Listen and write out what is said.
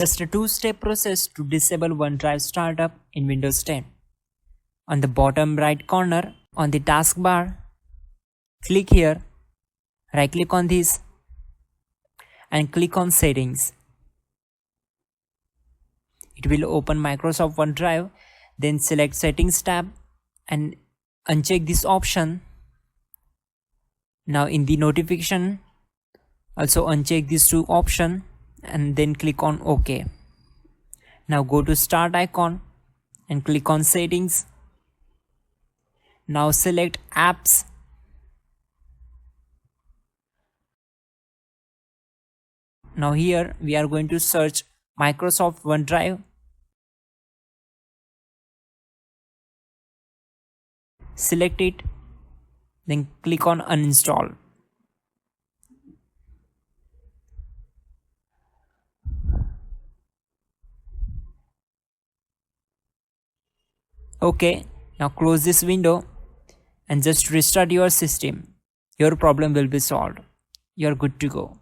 Just a two-step process to disable OneDrive Startup in Windows 10. On the bottom right corner on the taskbar, click here, right-click on this and click on Settings. It will open Microsoft OneDrive. Then select Settings tab and uncheck this option. Now in the notification, also uncheck these two options and then click on OK. Now go to Start icon and click on Settings. Now select Apps. Now here we are going to search Microsoft OneDrive. Select it, then click on Uninstall. Okay, now close this window and just restart your system. Your problem will be solved. You're good to go.